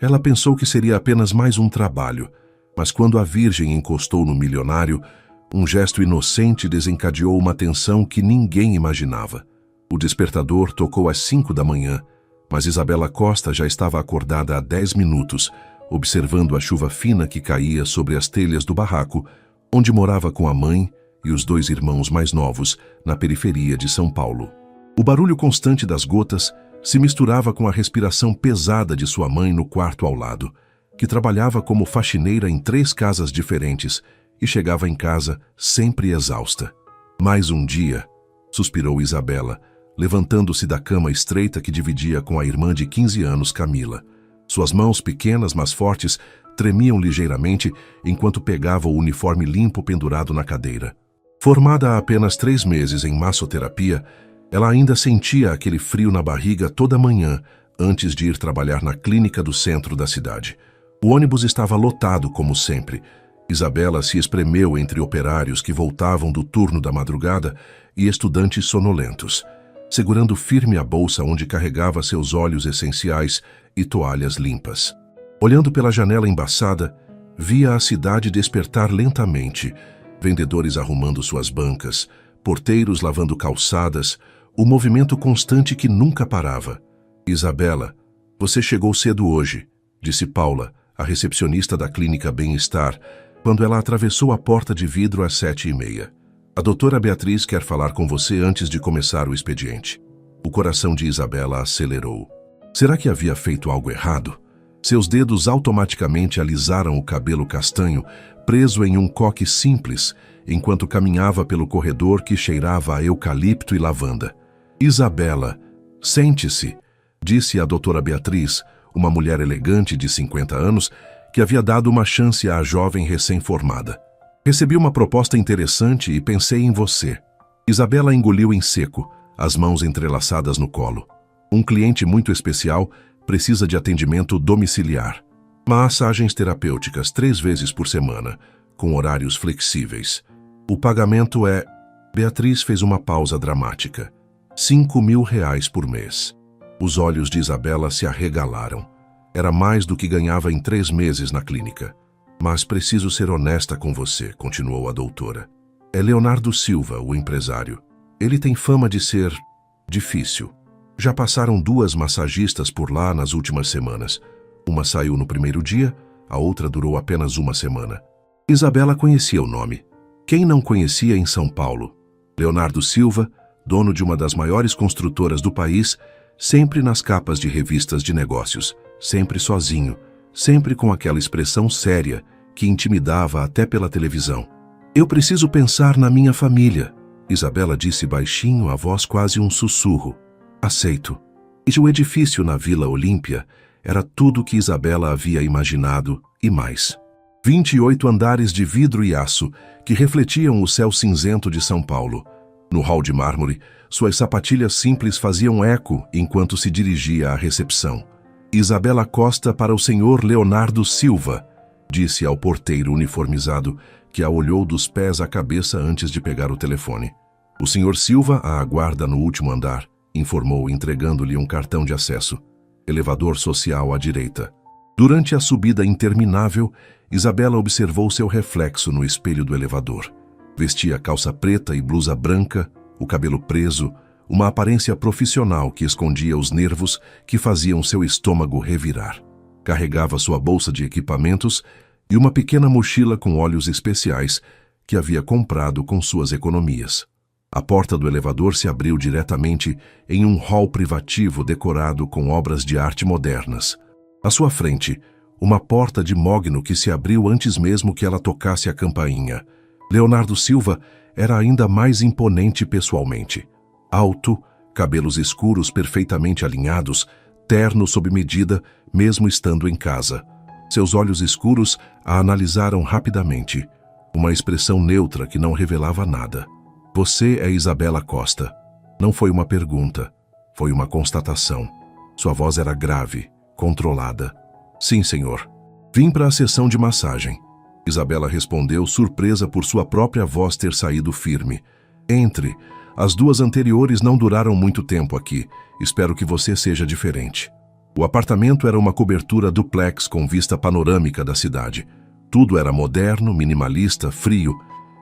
Ela pensou que seria apenas mais um trabalho, mas quando a Virgem encostou no milionário, um gesto inocente desencadeou uma tensão que ninguém imaginava. O despertador tocou às 5 da manhã, mas Isabela Costa já estava acordada há 10 minutos, observando a chuva fina que caía sobre as telhas do barraco, onde morava com a mãe e os 2 irmãos mais novos, na periferia de São Paulo. O barulho constante das gotas se misturava com a respiração pesada de sua mãe no quarto ao lado, que trabalhava como faxineira em 3 casas diferentes e chegava em casa sempre exausta. Mais um dia, suspirou Isabela, levantando-se da cama estreita que dividia com a irmã de 15 anos, Camila. Suas mãos pequenas, mas fortes, tremiam ligeiramente enquanto pegava o uniforme limpo pendurado na cadeira. Formada há apenas 3 meses em massoterapia, ela ainda sentia aquele frio na barriga toda manhã antes de ir trabalhar na clínica do centro da cidade. O ônibus estava lotado, como sempre. Isabela se espremeu entre operários que voltavam do turno da madrugada e estudantes sonolentos, segurando firme a bolsa onde carregava seus óleos essenciais e toalhas limpas. Olhando pela janela embaçada, via a cidade despertar lentamente, vendedores arrumando suas bancas, porteiros lavando calçadas, o movimento constante que nunca parava. Isabela, você chegou cedo hoje, disse Paula, a recepcionista da clínica Bem-Estar, quando ela atravessou a porta de vidro às 7h30. A doutora Beatriz quer falar com você antes de começar o expediente. O coração de Isabela acelerou. Será que havia feito algo errado? Seus dedos automaticamente alisaram o cabelo castanho, preso em um coque simples, enquanto caminhava pelo corredor que cheirava a eucalipto e lavanda. Isabela, sente-se, disse a doutora Beatriz, uma mulher elegante de 50 anos, que havia dado uma chance à jovem recém-formada. Recebi uma proposta interessante e pensei em você. Isabela engoliu em seco, as mãos entrelaçadas no colo. Um cliente muito especial precisa de atendimento domiciliar. Massagens terapêuticas 3 vezes por semana, com horários flexíveis. O pagamento é... Beatriz fez uma pausa dramática. R$5.000 por mês. Os olhos de Isabela se arregalaram. Era mais do que ganhava em 3 meses na clínica. Mas preciso ser honesta com você, continuou a doutora. É Leonardo Silva, o empresário. Ele tem fama de ser difícil. Já passaram 2 massagistas por lá nas últimas semanas. Uma saiu no primeiro dia, a outra durou apenas 1 semana. Isabela conhecia o nome. Quem não conhecia em São Paulo? Leonardo Silva, dono de uma das maiores construtoras do país, sempre nas capas de revistas de negócios, sempre sozinho, sempre com aquela expressão séria que intimidava até pela televisão. Eu preciso pensar na minha família, Isabela disse baixinho, a voz quase um sussurro. Aceito. E o edifício na Vila Olímpia era tudo que Isabela havia imaginado e mais. 28 andares de vidro e aço que refletiam o céu cinzento de São Paulo. No hall de mármore, suas sapatilhas simples faziam eco enquanto se dirigia à recepção. Isabela Costa para o senhor Leonardo Silva, disse ao porteiro uniformizado, que a olhou dos pés à cabeça antes de pegar o telefone. O senhor Silva a aguarda no último andar, informou, entregando-lhe um cartão de acesso. Elevador social à direita. Durante a subida interminável, Isabela observou seu reflexo no espelho do elevador. Vestia calça preta e blusa branca, o cabelo preso, uma aparência profissional que escondia os nervos que faziam seu estômago revirar. Carregava sua bolsa de equipamentos e uma pequena mochila com óleos especiais que havia comprado com suas economias. A porta do elevador se abriu diretamente em um hall privativo decorado com obras de arte modernas. À sua frente, uma porta de mogno que se abriu antes mesmo que ela tocasse a campainha. Leonardo Silva era ainda mais imponente pessoalmente. Alto, cabelos escuros perfeitamente alinhados, terno sob medida, mesmo estando em casa. Seus olhos escuros a analisaram rapidamente, uma expressão neutra que não revelava nada. Você é Isabela Costa. Não foi uma pergunta, foi uma constatação. Sua voz era grave, controlada. Sim, senhor. Vim para a sessão de massagem. Isabela respondeu, surpresa por sua própria voz ter saído firme. Entre. As 2 anteriores não duraram muito tempo aqui. Espero que você seja diferente. O apartamento era uma cobertura duplex com vista panorâmica da cidade. Tudo era moderno, minimalista, frio.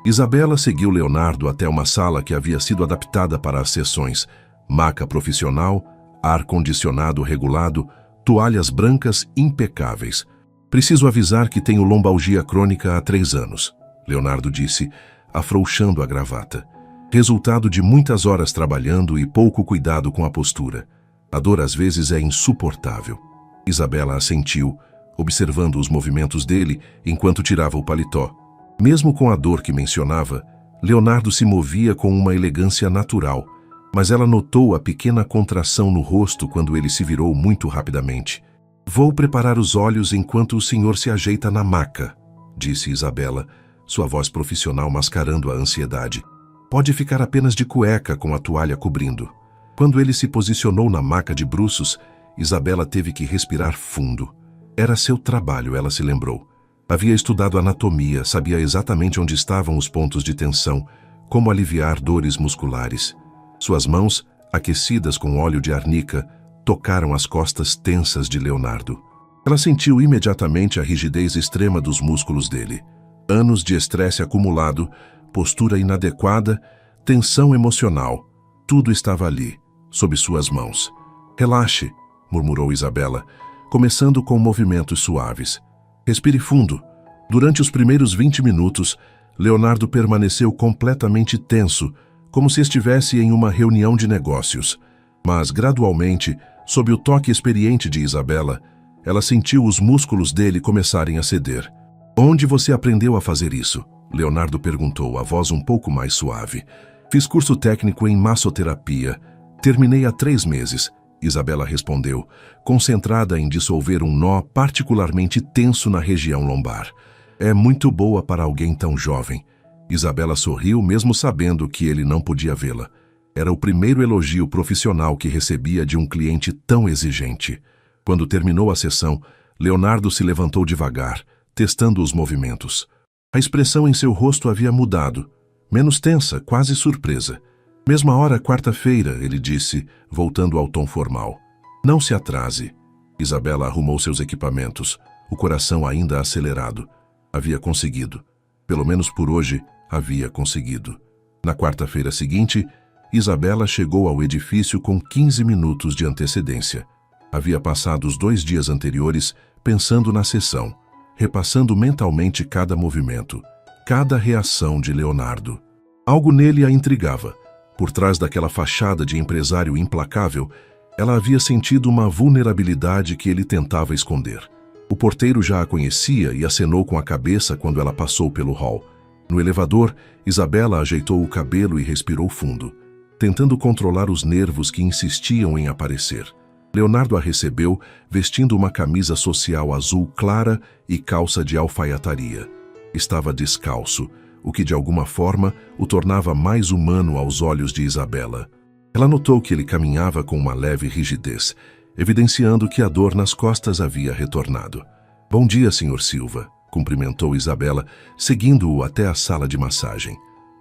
Isabela seguiu Leonardo até uma sala que havia sido adaptada para as sessões. Maca profissional, ar-condicionado regulado, toalhas brancas impecáveis. Preciso avisar que tenho lombalgia crônica há 3 anos, Leonardo disse, afrouxando a gravata. Resultado de muitas horas trabalhando e pouco cuidado com a postura. A dor às vezes é insuportável. Isabela assentiu, observando os movimentos dele enquanto tirava o paletó. Mesmo com a dor que mencionava, Leonardo se movia com uma elegância natural, mas ela notou a pequena contração no rosto quando ele se virou muito rapidamente. Vou preparar os olhos enquanto o senhor se ajeita na maca, disse Isabela, sua voz profissional mascarando a ansiedade. Pode ficar apenas de cueca com a toalha cobrindo. Quando ele se posicionou na maca de bruços, Isabela teve que respirar fundo. Era seu trabalho, ela se lembrou. Havia estudado anatomia, sabia exatamente onde estavam os pontos de tensão, como aliviar dores musculares. Suas mãos, aquecidas com óleo de arnica, tocaram as costas tensas de Leonardo. Ela sentiu imediatamente a rigidez extrema dos músculos dele. Anos de estresse acumulado, postura inadequada, tensão emocional. Tudo estava ali, sob suas mãos. Relaxe, murmurou Isabela, começando com movimentos suaves. Respire fundo. Durante os primeiros 20 minutos, Leonardo permaneceu completamente tenso, como se estivesse em uma reunião de negócios. Mas, gradualmente, sob o toque experiente de Isabela, ela sentiu os músculos dele começarem a ceder. Onde você aprendeu a fazer isso? Leonardo perguntou, a voz um pouco mais suave. Fiz curso técnico em massoterapia. Terminei há 3 meses, Isabela respondeu, concentrada em dissolver um nó particularmente tenso na região lombar. É muito boa para alguém tão jovem. Isabela sorriu, mesmo sabendo que ele não podia vê-la. Era o primeiro elogio profissional que recebia de um cliente tão exigente. Quando terminou a sessão, Leonardo se levantou devagar, testando os movimentos. A expressão em seu rosto havia mudado, menos tensa, quase surpresa. Mesma hora, quarta-feira, ele disse, voltando ao tom formal. Não se atrase. Isabela arrumou seus equipamentos, o coração ainda acelerado. Havia conseguido. Pelo menos por hoje, havia conseguido. Na quarta-feira seguinte, Isabela chegou ao edifício com 15 minutos de antecedência. Havia passado os 2 dias anteriores pensando na sessão, repassando mentalmente cada movimento, cada reação de Leonardo. Algo nele a intrigava. Por trás daquela fachada de empresário implacável, ela havia sentido uma vulnerabilidade que ele tentava esconder. O porteiro já a conhecia e acenou com a cabeça quando ela passou pelo hall. No elevador, Isabela ajeitou o cabelo e respirou fundo, tentando controlar os nervos que insistiam em aparecer. Leonardo a recebeu vestindo uma camisa social azul clara e calça de alfaiataria. Estava descalço, o que de alguma forma o tornava mais humano aos olhos de Isabela. Ela notou que ele caminhava com uma leve rigidez, evidenciando que a dor nas costas havia retornado. Bom dia, Sr. Silva, cumprimentou Isabela, seguindo-o até a sala de massagem.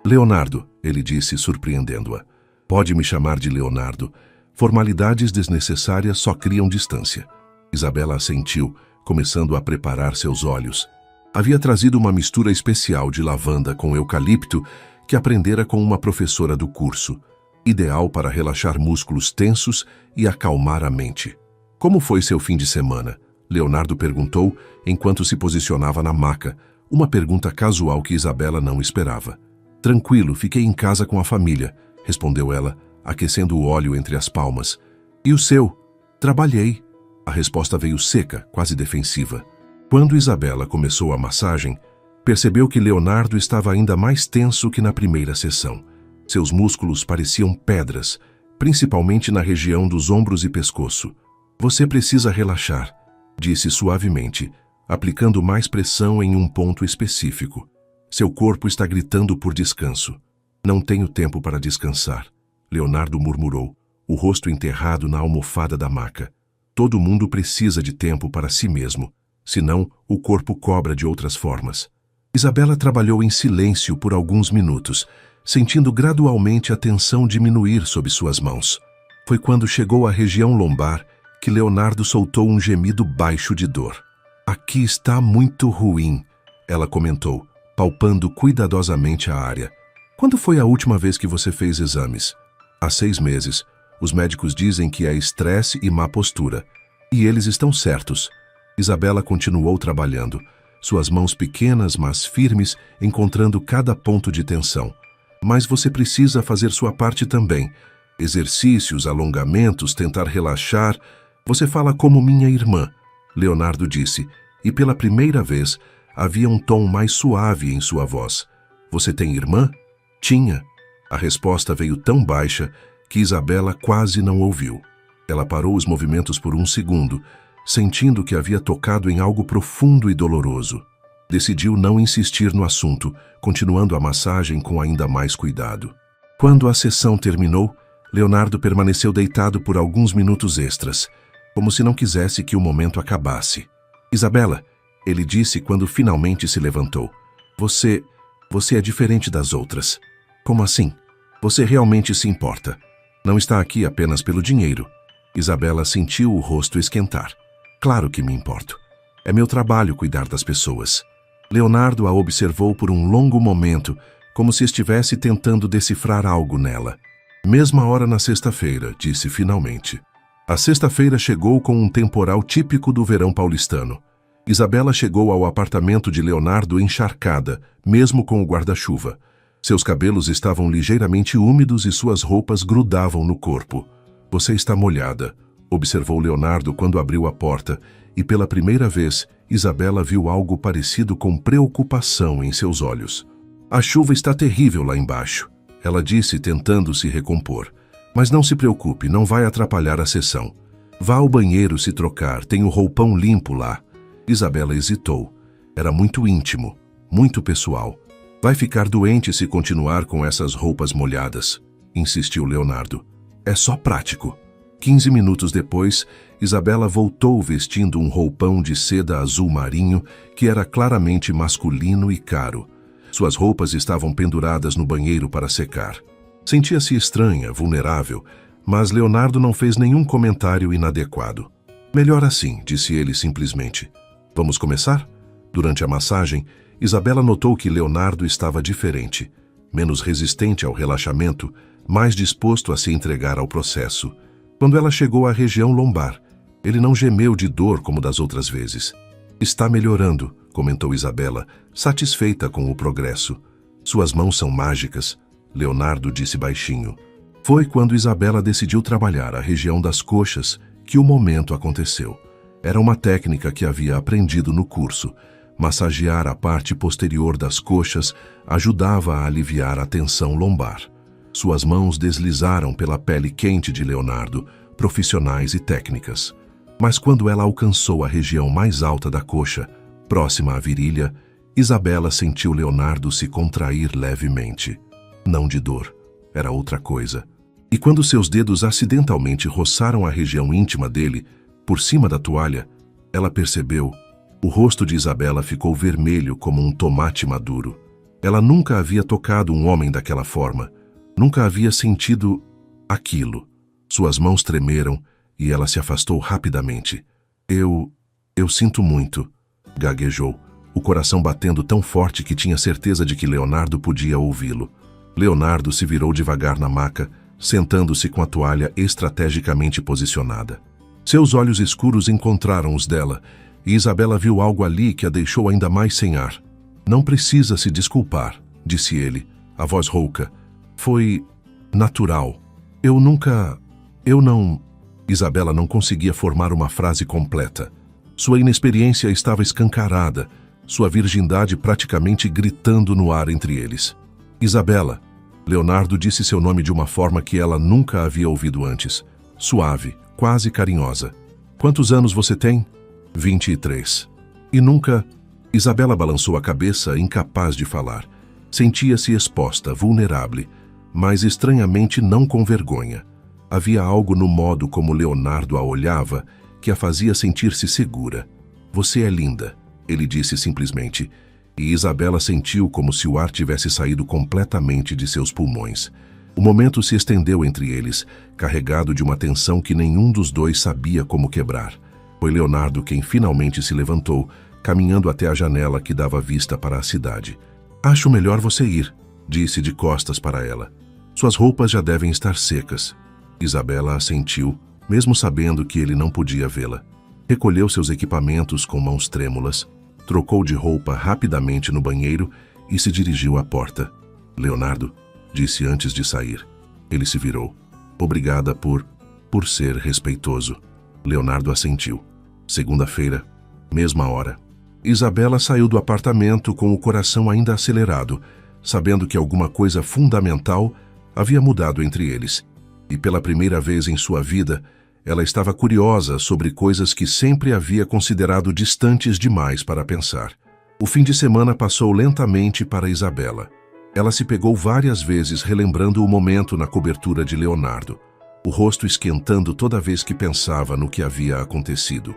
Leonardo, ele disse, surpreendendo-a. Pode me chamar de Leonardo. Formalidades desnecessárias só criam distância. Isabela assentiu, começando a preparar seus olhos. Havia trazido uma mistura especial de lavanda com eucalipto que aprendera com uma professora do curso, ideal para relaxar músculos tensos e acalmar a mente. Como foi seu fim de semana? Leonardo perguntou enquanto se posicionava na maca, uma pergunta casual que Isabela não esperava. Tranquilo, fiquei em casa com a família, respondeu ela, aquecendo o óleo entre as palmas. E o seu? Trabalhei. A resposta veio seca, quase defensiva. Quando Isabela começou a massagem, percebeu que Leonardo estava ainda mais tenso que na primeira sessão. Seus músculos pareciam pedras, principalmente na região dos ombros e pescoço. Você precisa relaxar, disse suavemente, aplicando mais pressão em um ponto específico. Seu corpo está gritando por descanso. Não tenho tempo para descansar, Leonardo murmurou, o rosto enterrado na almofada da maca. Todo mundo precisa de tempo para si mesmo. Senão, o corpo cobra de outras formas. Isabela trabalhou em silêncio por alguns minutos, sentindo gradualmente a tensão diminuir sob suas mãos. Foi quando chegou à região lombar que Leonardo soltou um gemido baixo de dor. Aqui está muito ruim, ela comentou, palpando cuidadosamente a área. Quando foi a última vez que você fez exames? Há 6 meses. Os médicos dizem que é estresse e má postura. E eles estão certos. Isabela continuou trabalhando, suas mãos pequenas, mas firmes, encontrando cada ponto de tensão. Mas você precisa fazer sua parte também. Exercícios, alongamentos, tentar relaxar. Você fala como minha irmã, Leonardo disse, e pela primeira vez havia um tom mais suave em sua voz. Você tem irmã? Tinha. A resposta veio tão baixa que Isabela quase não ouviu. Ela parou os movimentos por um segundo, sentindo que havia tocado em algo profundo e doloroso. Decidiu não insistir no assunto, continuando a massagem com ainda mais cuidado. Quando a sessão terminou, Leonardo permaneceu deitado por alguns minutos extras, como se não quisesse que o momento acabasse. Isabela, ele disse quando finalmente se levantou. Você é diferente das outras. Como assim? Você realmente se importa. Não está aqui apenas pelo dinheiro. Isabela sentiu o rosto esquentar. Claro que me importo. É meu trabalho cuidar das pessoas. Leonardo a observou por um longo momento, como se estivesse tentando decifrar algo nela. Mesma hora na sexta-feira, disse finalmente. A sexta-feira chegou com um temporal típico do verão paulistano. Isabela chegou ao apartamento de Leonardo encharcada, mesmo com o guarda-chuva. Seus cabelos estavam ligeiramente úmidos e suas roupas grudavam no corpo. Você está molhada, observou Leonardo quando abriu a porta, e pela primeira vez, Isabela viu algo parecido com preocupação em seus olhos. A chuva está terrível lá embaixo, ela disse tentando se recompor. Mas não se preocupe, não vai atrapalhar a sessão. Vá ao banheiro se trocar, tem o roupão limpo lá. Isabela hesitou. Era muito íntimo, muito pessoal. Vai ficar doente se continuar com essas roupas molhadas, insistiu Leonardo. É só prático. 15 minutos depois, Isabela voltou vestindo um roupão de seda azul marinho que era claramente masculino e caro. Suas roupas estavam penduradas no banheiro para secar. Sentia-se estranha, vulnerável, mas Leonardo não fez nenhum comentário inadequado. Melhor assim, disse ele simplesmente. Vamos começar? Durante a massagem, Isabela notou que Leonardo estava diferente, menos resistente ao relaxamento, mais disposto a se entregar ao processo. Quando ela chegou à região lombar, ele não gemeu de dor como das outras vezes. Está melhorando, comentou Isabela, satisfeita com o progresso. Suas mãos são mágicas, Leonardo disse baixinho. Foi quando Isabela decidiu trabalhar a região das coxas que o momento aconteceu. Era uma técnica que havia aprendido no curso. Massagear a parte posterior das coxas ajudava a aliviar a tensão lombar. Suas mãos deslizaram pela pele quente de Leonardo, profissionais e técnicas. Mas quando ela alcançou a região mais alta da coxa, próxima à virilha, Isabela sentiu Leonardo se contrair levemente. Não de dor, era outra coisa. E quando seus dedos acidentalmente roçaram a região íntima dele, por cima da toalha, ela percebeu. O rosto de Isabela ficou vermelho como um tomate maduro. Ela nunca havia tocado um homem daquela forma. Nunca havia sentido aquilo. Suas mãos tremeram e ela se afastou rapidamente. Eu sinto muito, gaguejou, o coração batendo tão forte que tinha certeza de que Leonardo podia ouvi-lo. Leonardo se virou devagar na maca, sentando-se com a toalha estrategicamente posicionada. Seus olhos escuros encontraram os dela, e Isabela viu algo ali que a deixou ainda mais sem ar. Não precisa se desculpar, disse ele, a voz rouca. Foi natural. Eu não... Isabela não conseguia formar uma frase completa. Sua inexperiência estava escancarada, sua virgindade praticamente gritando no ar entre eles. Isabela. Leonardo disse seu nome de uma forma que ela nunca havia ouvido antes. Suave, quase carinhosa. Quantos anos você tem? 23. E nunca... Isabela balançou a cabeça, incapaz de falar. Sentia-se exposta, vulnerável, mas estranhamente não com vergonha. Havia algo no modo como Leonardo a olhava que a fazia sentir-se segura. Você é linda, ele disse simplesmente, e Isabela sentiu como se o ar tivesse saído completamente de seus pulmões. O momento se estendeu entre eles, carregado de uma tensão que nenhum dos dois sabia como quebrar. Foi Leonardo quem finalmente se levantou, caminhando até a janela que dava vista para a cidade. "Acho melhor você ir", disse de costas para ela. "Suas roupas já devem estar secas." Isabela assentiu, mesmo sabendo que ele não podia vê-la. Recolheu seus equipamentos com mãos trêmulas, trocou de roupa rapidamente no banheiro e se dirigiu à porta. "Leonardo", disse antes de sair. Ele se virou. "Obrigada por ser respeitoso." Leonardo assentiu. Segunda-feira, mesma hora. Isabela saiu do apartamento com o coração ainda acelerado, sabendo que alguma coisa fundamental havia mudado entre eles. E pela primeira vez em sua vida, ela estava curiosa sobre coisas que sempre havia considerado distantes demais para pensar. O fim de semana passou lentamente para Isabela. Ela se pegou várias vezes relembrando o momento na cobertura de Leonardo, o rosto esquentando toda vez que pensava no que havia acontecido.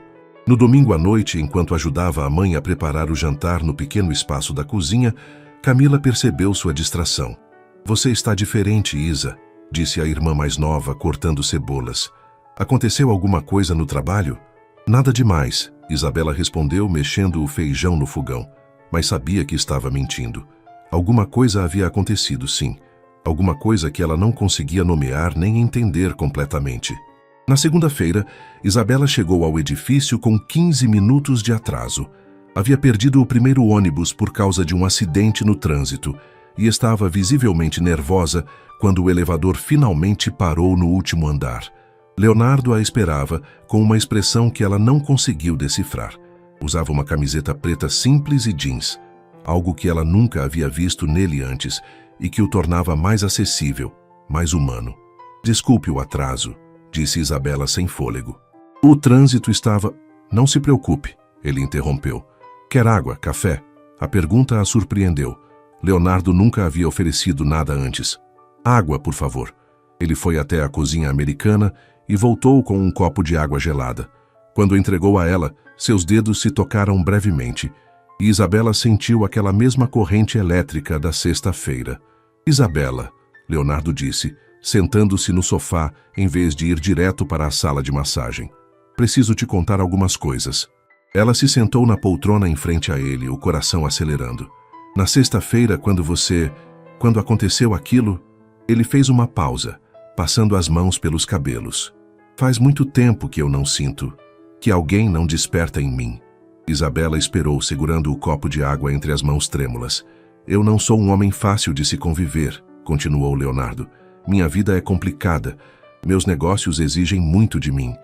No domingo à noite, enquanto ajudava a mãe a preparar o jantar no pequeno espaço da cozinha, Camila percebeu sua distração. "Você está diferente, Isa", disse a irmã mais nova, cortando cebolas. "Aconteceu alguma coisa no trabalho?" "Nada demais", Isabela respondeu, mexendo o feijão no fogão, mas sabia que estava mentindo. Alguma coisa havia acontecido, sim. Alguma coisa que ela não conseguia nomear nem entender completamente. Na segunda-feira, Isabela chegou ao edifício com 15 minutos de atraso. Havia perdido o primeiro ônibus por causa de um acidente no trânsito e estava visivelmente nervosa quando o elevador finalmente parou no último andar. Leonardo a esperava com uma expressão que ela não conseguiu decifrar. Usava uma camiseta preta simples e jeans, algo que ela nunca havia visto nele antes e que o tornava mais acessível, mais humano. "Desculpe o atraso", disse Isabela sem fôlego. "O trânsito estava..." "Não se preocupe", ele interrompeu. "Quer água, café?" A pergunta a surpreendeu. Leonardo nunca havia oferecido nada antes. "Água, por favor." Ele foi até a cozinha americana e voltou com um copo de água gelada. Quando entregou a ela, seus dedos se tocaram brevemente e Isabela sentiu aquela mesma corrente elétrica da sexta-feira. "Isabela", Leonardo disse, sentando-se no sofá em vez de ir direto para a sala de massagem. "Preciso te contar algumas coisas." Ela se sentou na poltrona em frente a ele, o coração acelerando. "Na sexta-feira, quando aconteceu aquilo..." Ele fez uma pausa, passando as mãos pelos cabelos. "Faz muito tempo que eu não sinto, que alguém não desperta em mim." Isabela esperou, segurando o copo de água entre as mãos trêmulas. "Eu não sou um homem fácil de se conviver", continuou Leonardo. "Minha vida é complicada. Meus negócios exigem muito de mim.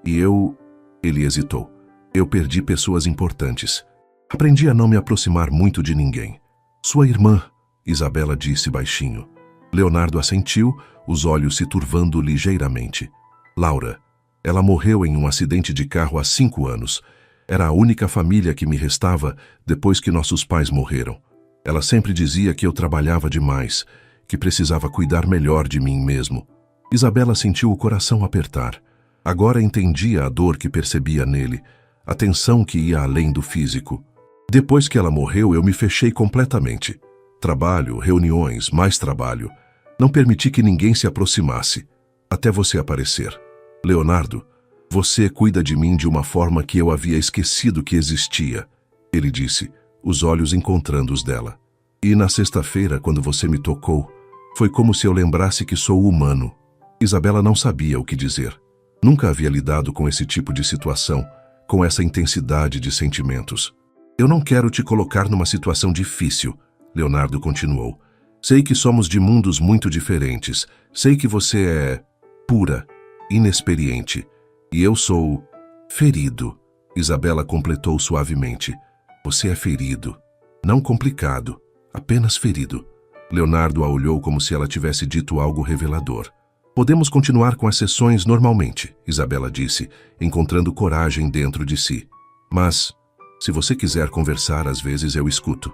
E eu..." Ele hesitou. "Eu perdi pessoas importantes. Aprendi a não me aproximar muito de ninguém." "Sua irmã", Isabela disse baixinho. Leonardo assentiu, os olhos se turvando ligeiramente. "Laura. Ela morreu em um acidente de carro há 5 anos. Era a única família que me restava depois que nossos pais morreram. Ela sempre dizia que eu trabalhava demais, que precisava cuidar melhor de mim mesmo." Isabela sentiu o coração apertar. Agora entendia a dor que percebia nele, a tensão que ia além do físico. "Depois que ela morreu, eu me fechei completamente. Trabalho, reuniões, mais trabalho. Não permiti que ninguém se aproximasse, até você aparecer. Leonardo, você cuida de mim de uma forma que eu havia esquecido que existia", ele disse, os olhos encontrando os dela. "E na sexta-feira, quando você me tocou, foi como se eu lembrasse que sou humano." Isabela não sabia o que dizer. Nunca havia lidado com esse tipo de situação, com essa intensidade de sentimentos. "Eu não quero te colocar numa situação difícil", Leonardo continuou. "Sei que somos de mundos muito diferentes. Sei que você é pura, inexperiente. E eu sou ferido", Isabela completou suavemente. "Você é ferido. Não complicado, apenas ferido." Leonardo a olhou como se ela tivesse dito algo revelador. "Podemos continuar com as sessões normalmente", Isabela disse, encontrando coragem dentro de si. "Mas, se você quiser conversar, às vezes eu escuto.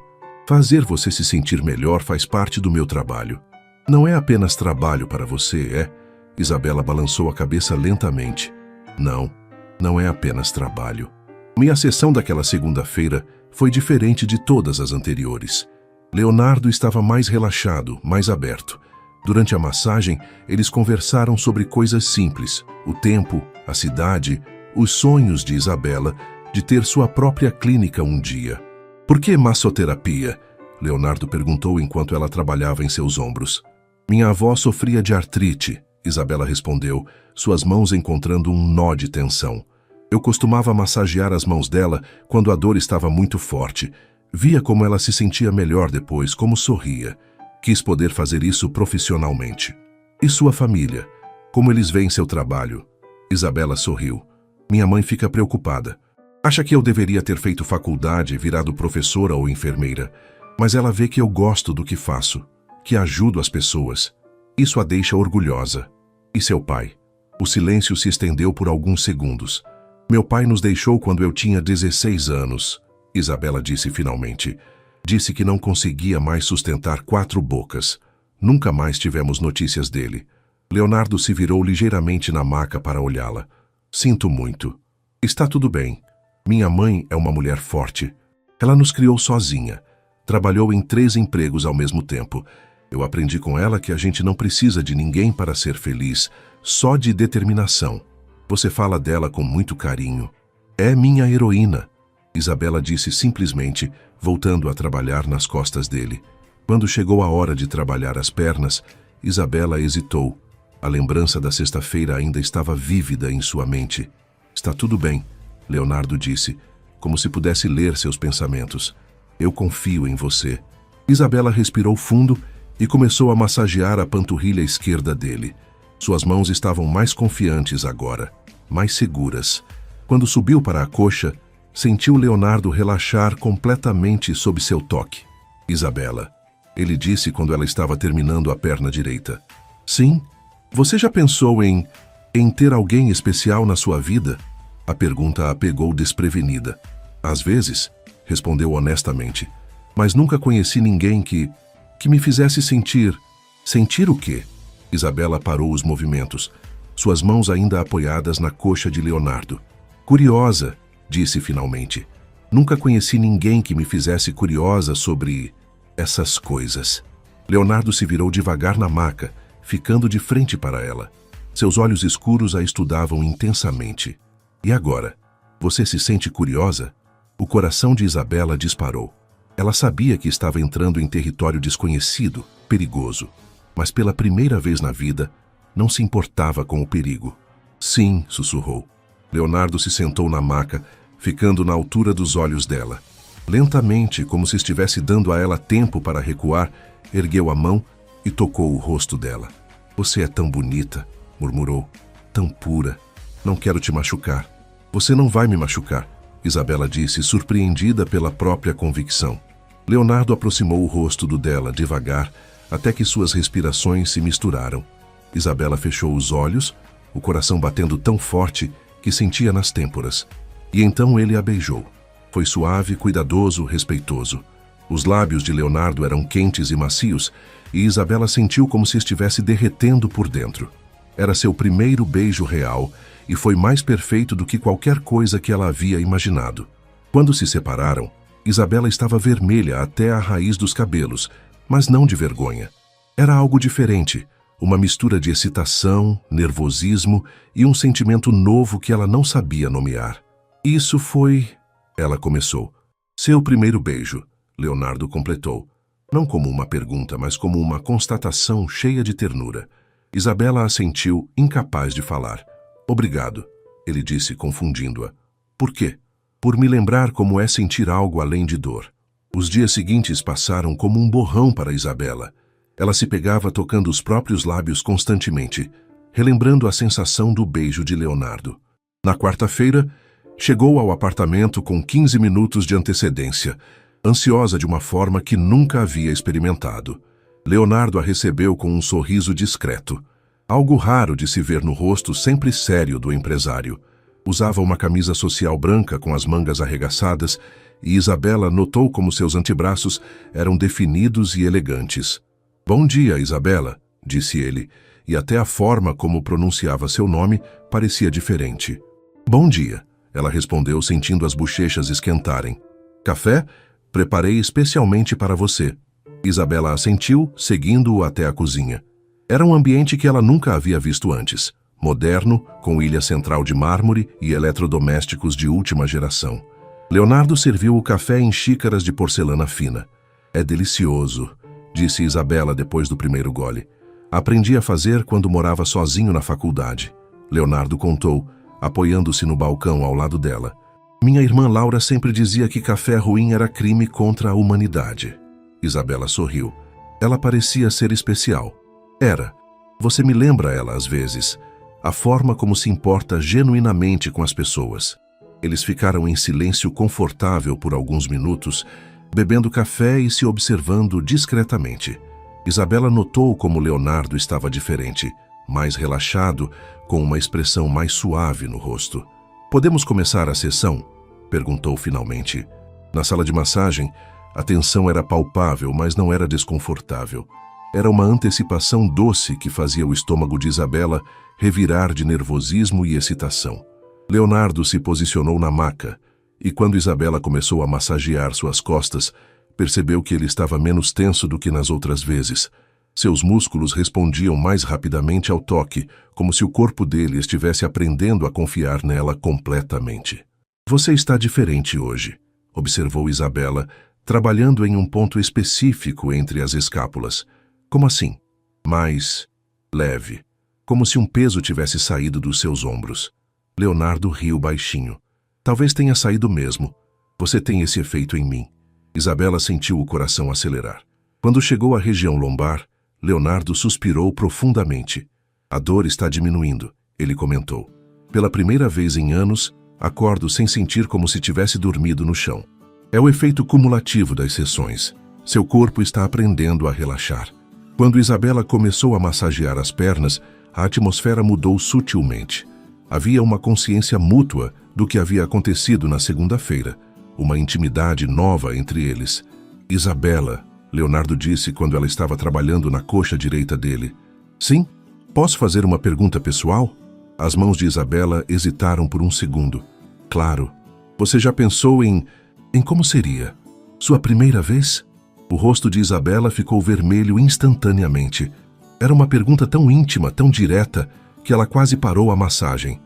Fazer você se sentir melhor faz parte do meu trabalho." "Não é apenas trabalho para você, é?" Isabela balançou a cabeça lentamente. "Não, não é apenas trabalho." Minha sessão daquela segunda-feira foi diferente de todas as anteriores. Leonardo estava mais relaxado, mais aberto. Durante a massagem, eles conversaram sobre coisas simples: o tempo, a cidade, os sonhos de Isabela de ter sua própria clínica um dia. Por que massoterapia? Leonardo perguntou enquanto ela trabalhava em seus ombros. Minha avó sofria de artrite, Isabela respondeu, suas mãos encontrando um nó de tensão. Eu costumava massagear as mãos dela quando a dor estava muito forte. Via como ela se sentia melhor depois, como sorria. Quis poder fazer isso profissionalmente. E sua família? Como eles veem seu trabalho? Isabela sorriu. Minha mãe fica preocupada. Acha que eu deveria ter feito faculdade, virado professora ou enfermeira. Mas ela vê que eu gosto do que faço, que ajudo as pessoas. Isso a deixa orgulhosa. E seu pai? O silêncio se estendeu por alguns segundos. Meu pai nos deixou quando eu tinha 16 anos, Isabela disse finalmente. Disse que não conseguia mais sustentar 4 bocas. Nunca mais tivemos notícias dele. Leonardo se virou ligeiramente na maca para olhá-la. Sinto muito. Está tudo bem. Minha mãe é uma mulher forte. Ela nos criou sozinha. Trabalhou em 3 empregos ao mesmo tempo. Eu aprendi com ela que a gente não precisa de ninguém para ser feliz, só de determinação. Você fala dela com muito carinho. É minha heroína, Isabela disse simplesmente, voltando a trabalhar nas costas dele. Quando chegou a hora de trabalhar as pernas, Isabela hesitou. A lembrança da sexta-feira ainda estava vívida em sua mente. Está tudo bem, Leonardo disse, como se pudesse ler seus pensamentos. Eu confio em você. Isabela respirou fundo e começou a massagear a panturrilha esquerda dele. Suas mãos estavam mais confiantes agora, mais seguras. Quando subiu para a coxa, sentiu Leonardo relaxar completamente sob seu toque. Isabela, ele disse quando ela estava terminando a perna direita. Sim, você já pensou em ter alguém especial na sua vida? A pergunta a pegou desprevenida. Às vezes, respondeu honestamente, mas nunca conheci ninguém que me fizesse sentir... Sentir o quê? Isabela parou os movimentos, suas mãos ainda apoiadas na coxa de Leonardo. Curiosa, disse finalmente. Nunca conheci ninguém que me fizesse curiosa sobre essas coisas. Leonardo se virou devagar na maca, ficando de frente para ela. Seus olhos escuros a estudavam intensamente. E agora? Você se sente curiosa? O coração de Isabela disparou. Ela sabia que estava entrando em território desconhecido, perigoso. Mas pela primeira vez na vida, não se importava com o perigo. Sim, sussurrou. Leonardo se sentou na maca, ficando na altura dos olhos dela. Lentamente, como se estivesse dando a ela tempo para recuar, ergueu a mão e tocou o rosto dela. Você é tão bonita, murmurou. Tão pura. Não quero te machucar. Você não vai me machucar, Isabela disse, surpreendida pela própria convicção. Leonardo aproximou o rosto do dela devagar, até que suas respirações se misturaram. Isabela fechou os olhos, o coração batendo tão forte que sentia nas têmporas. E então ele a beijou. Foi suave, cuidadoso, respeitoso. Os lábios de Leonardo eram quentes e macios, e Isabela sentiu como se estivesse derretendo por dentro. Era seu primeiro beijo real, e foi mais perfeito do que qualquer coisa que ela havia imaginado. Quando se separaram, Isabela estava vermelha até a raiz dos cabelos, mas não de vergonha. Era algo diferente, uma mistura de excitação, nervosismo e um sentimento novo que ela não sabia nomear. Isso foi... Ela começou. Seu primeiro beijo, Leonardo completou. Não como uma pergunta, mas como uma constatação cheia de ternura. Isabela assentiu, incapaz de falar. Obrigado, ele disse, confundindo-a. Por quê? Por me lembrar como é sentir algo além de dor. Os dias seguintes passaram como um borrão para Isabela. Ela se pegava tocando os próprios lábios constantemente, relembrando a sensação do beijo de Leonardo. Na quarta-feira, chegou ao apartamento com 15 minutos de antecedência, ansiosa de uma forma que nunca havia experimentado. Leonardo a recebeu com um sorriso discreto, algo raro de se ver no rosto sempre sério do empresário. Usava uma camisa social branca com as mangas arregaçadas e Isabela notou como seus antebraços eram definidos e elegantes. Bom dia, Isabela, disse ele, e até a forma como pronunciava seu nome parecia diferente. Bom dia, ela respondeu sentindo as bochechas esquentarem. Café? Preparei especialmente para você. Isabela assentiu, seguindo-o até a cozinha. Era um ambiente que ela nunca havia visto antes, moderno, com ilha central de mármore e eletrodomésticos de última geração. Leonardo serviu o café em xícaras de porcelana fina. É delicioso, disse Isabela depois do primeiro gole. Aprendi a fazer quando morava sozinho na faculdade. Leonardo contou, apoiando-se no balcão ao lado dela. Minha irmã Laura sempre dizia que café ruim era crime contra a humanidade. Isabela sorriu. Ela parecia ser especial. Era. Você me lembra ela às vezes. A forma como se importa genuinamente com as pessoas. Eles ficaram em silêncio confortável por alguns minutos, bebendo café e se observando discretamente. Isabela notou como Leonardo estava diferente, mais relaxado, com uma expressão mais suave no rosto. Podemos começar a sessão? Perguntou finalmente. Na sala de massagem, a tensão era palpável, mas não era desconfortável. Era uma antecipação doce que fazia o estômago de Isabela revirar de nervosismo e excitação. Leonardo se posicionou na maca, e quando Isabela começou a massagear suas costas, percebeu que ele estava menos tenso do que nas outras vezes. Seus músculos respondiam mais rapidamente ao toque, como se o corpo dele estivesse aprendendo a confiar nela completamente. Você está diferente hoje, observou Isabela, trabalhando em um ponto específico entre as escápulas. Como assim? Mais leve, como se um peso tivesse saído dos seus ombros. Leonardo riu baixinho. Talvez tenha saído mesmo. Você tem esse efeito em mim. Isabela sentiu o coração acelerar. Quando chegou à região lombar, Leonardo suspirou profundamente. A dor está diminuindo, ele comentou. Pela primeira vez em anos, acordo sem sentir como se tivesse dormido no chão. É o efeito cumulativo das sessões. Seu corpo está aprendendo a relaxar. Quando Isabela começou a massagear as pernas, a atmosfera mudou sutilmente. Havia uma consciência mútua do que havia acontecido na segunda-feira, uma intimidade nova entre eles. Isabela, Leonardo disse quando ela estava trabalhando na coxa direita dele. Sim? Posso fazer uma pergunta pessoal? As mãos de Isabela hesitaram por um segundo. Claro. Você já pensou em como seria? Sua primeira vez? O rosto de Isabela ficou vermelho instantaneamente. Era uma pergunta tão íntima, tão direta, que ela quase parou a massagem.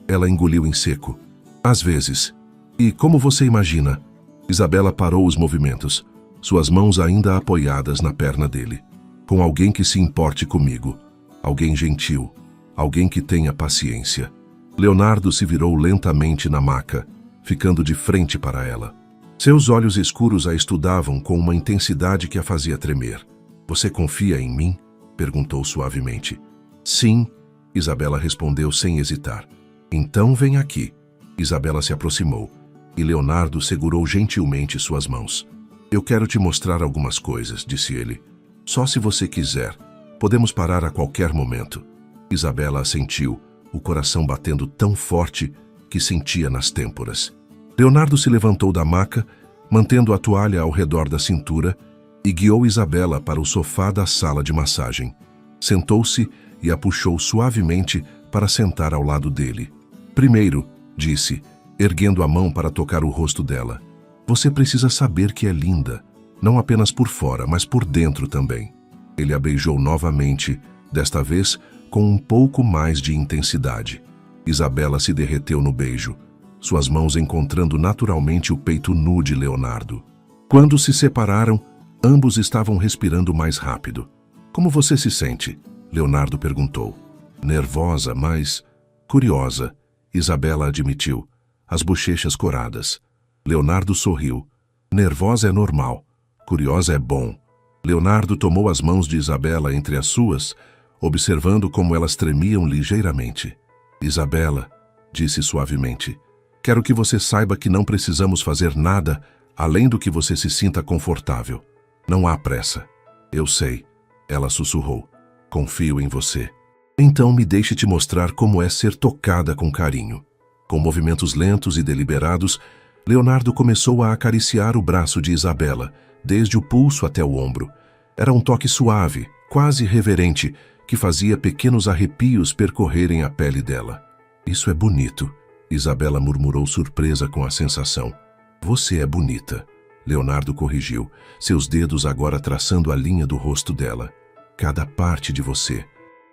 Ela engoliu em seco. Às vezes. E como você imagina? Isabela parou os movimentos, suas mãos ainda apoiadas na perna dele. Com alguém que se importe comigo. Alguém gentil. Alguém que tenha paciência. Leonardo se virou lentamente na maca, ficando de frente para ela. Seus olhos escuros a estudavam com uma intensidade que a fazia tremer. Você confia em mim? Perguntou suavemente. Sim, Isabela respondeu sem hesitar. Então vem aqui. Isabela se aproximou, e Leonardo segurou gentilmente suas mãos. Eu quero te mostrar algumas coisas, disse ele. Só se você quiser. Podemos parar a qualquer momento. Isabela assentiu, o coração batendo tão forte que sentia nas têmporas. Leonardo se levantou da maca, mantendo a toalha ao redor da cintura, e guiou Isabela para o sofá da sala de massagem. Sentou-se e a puxou suavemente para sentar ao lado dele. Primeiro, disse, erguendo a mão para tocar o rosto dela. Você precisa saber que é linda, não apenas por fora, mas por dentro também. Ele a beijou novamente, desta vez com um pouco mais de intensidade. Isabela se derreteu no beijo, suas mãos encontrando naturalmente o peito nu de Leonardo. Quando se separaram, ambos estavam respirando mais rápido. Como você se sente? Leonardo perguntou. Nervosa, mas curiosa, Isabela admitiu, as bochechas coradas. Leonardo sorriu. Nervosa é normal, curiosa é bom. Leonardo tomou as mãos de Isabela entre as suas, observando como elas tremiam ligeiramente. Isabela, disse suavemente, quero que você saiba que não precisamos fazer nada além do que você se sinta confortável. Não há pressa. Eu sei, ela sussurrou. Confio em você. Então me deixe te mostrar como é ser tocada com carinho. Com movimentos lentos e deliberados, Leonardo começou a acariciar o braço de Isabela, desde o pulso até o ombro. Era um toque suave, quase reverente, que fazia pequenos arrepios percorrerem a pele dela. Isso é bonito, Isabela murmurou surpresa com a sensação. Você é bonita, Leonardo corrigiu, seus dedos agora traçando a linha do rosto dela. cada parte de você.